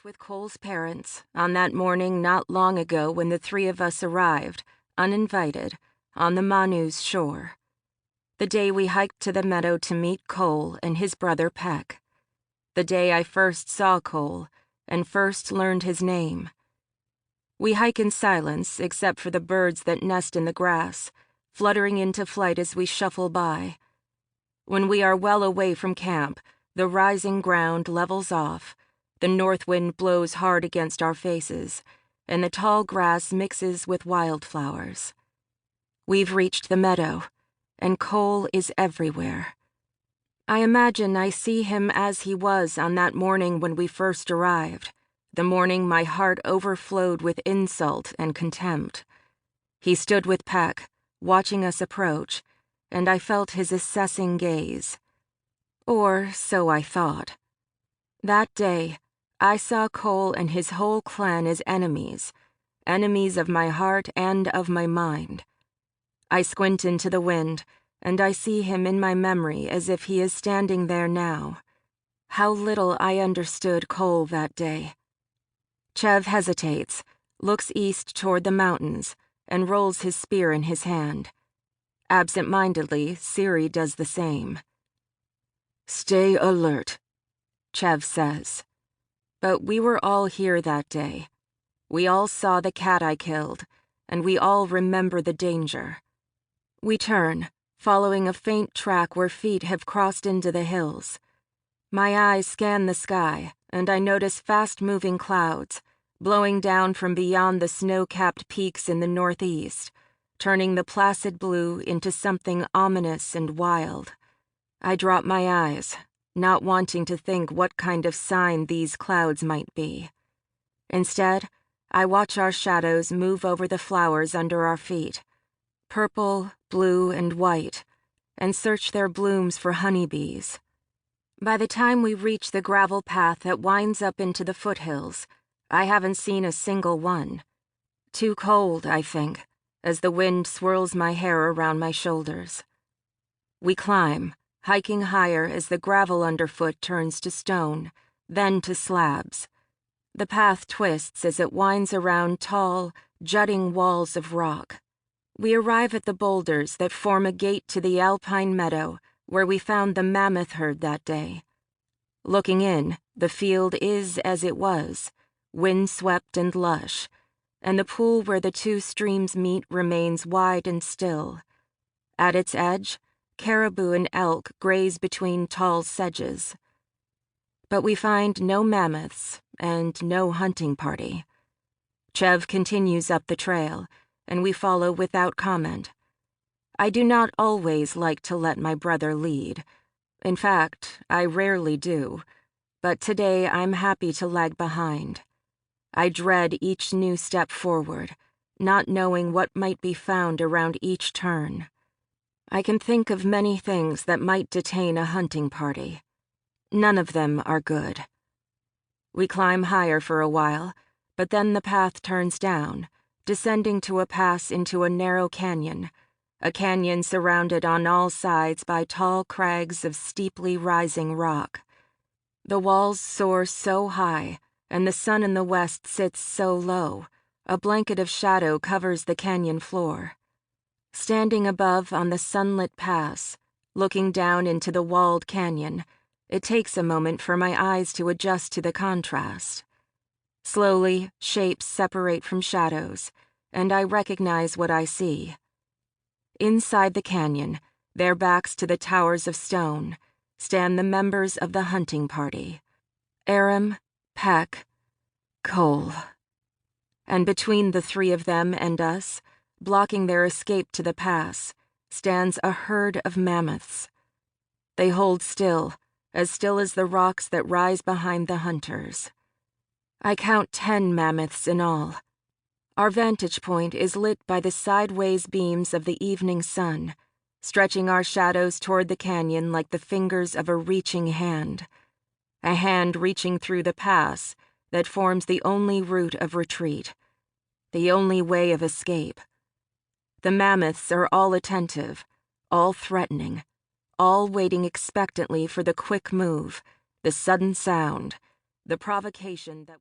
left with Kol's parents on that morning not long ago when the three of us arrived, uninvited, on the Manu's shore. The day we hiked to the meadow to meet Kol and his brother Peck. The day I first saw Kol and first learned his name. We hike in silence except for the birds that nest in the grass, fluttering into flight as we shuffle by. When we are well away from camp, the rising ground levels off, the north wind blows hard against our faces, and the tall grass mixes with wildflowers. We've reached the meadow, and Kol is everywhere. I imagine I see him as he was on that morning when we first arrived, the morning my heart overflowed with insult and contempt. He stood with Peck, watching us approach, and I felt his assessing gaze. Or so I thought. That day, I saw Kol and his whole clan as enemies, enemies of my heart and of my mind. I squint into the wind, and I see him in my memory as if he is standing there now. How little I understood Kol that day. Chev hesitates, looks east toward the mountains, and rolls his spear in his hand. Absent-mindedly, Siri does the same. "Stay alert," Chev says. But we were all here that day. We all saw the cat I killed, and we all remember the danger. We turn, following a faint track where feet have crossed into the hills. My eyes scan the sky, and I notice fast-moving clouds, blowing down from beyond the snow-capped peaks in the northeast, turning the placid blue into something ominous and wild. I drop my eyes, not wanting to think what kind of sign these clouds might be. Instead, I watch our shadows move over the flowers under our feet, purple, blue, and white, and search their blooms for honeybees. By the time we reach the gravel path that winds up into the foothills, I haven't seen a single one. Too cold, I think, as the wind swirls my hair around my shoulders. We climb, hiking higher as the gravel underfoot turns to stone, then to slabs. The path twists as it winds around tall, jutting walls of rock. We arrive at the boulders that form a gate to the alpine meadow where we found the mammoth herd that day. Looking in, the field is as it was, wind-swept and lush, and the pool where the two streams meet remains wide and still. At its edge, caribou and elk graze between tall sedges. But we find no mammoths and no hunting party. Chev continues up the trail, and we follow without comment. I do not always like to let my brother lead. In fact, I rarely do, but today I'm happy to lag behind. I dread each new step forward, not knowing what might be found around each turn. I can think of many things that might detain a hunting party. None of them are good. We climb higher for a while, but then the path turns down, descending to a pass into a narrow canyon, a canyon surrounded on all sides by tall crags of steeply rising rock. The walls soar so high, and the sun in the west sits so low, a blanket of shadow covers the canyon floor. Standing above on the sunlit pass, looking down into the walled canyon, it takes a moment for my eyes to adjust to the contrast. Slowly, shapes separate from shadows, and I recognize what I see. Inside the canyon, their backs to the towers of stone, stand the members of the hunting party. Aram, Peck, Kol. And between the three of them and us, blocking their escape to the pass, stands a herd of mammoths. They hold still as the rocks that rise behind the hunters. I count 10 mammoths in all. Our vantage point is lit by the sideways beams of the evening sun, stretching our shadows toward the canyon like the fingers of a reaching hand. A hand reaching through the pass that forms the only route of retreat, the only way of escape. The mammoths are all attentive, all threatening, all waiting expectantly for the quick move, the sudden sound, the provocation that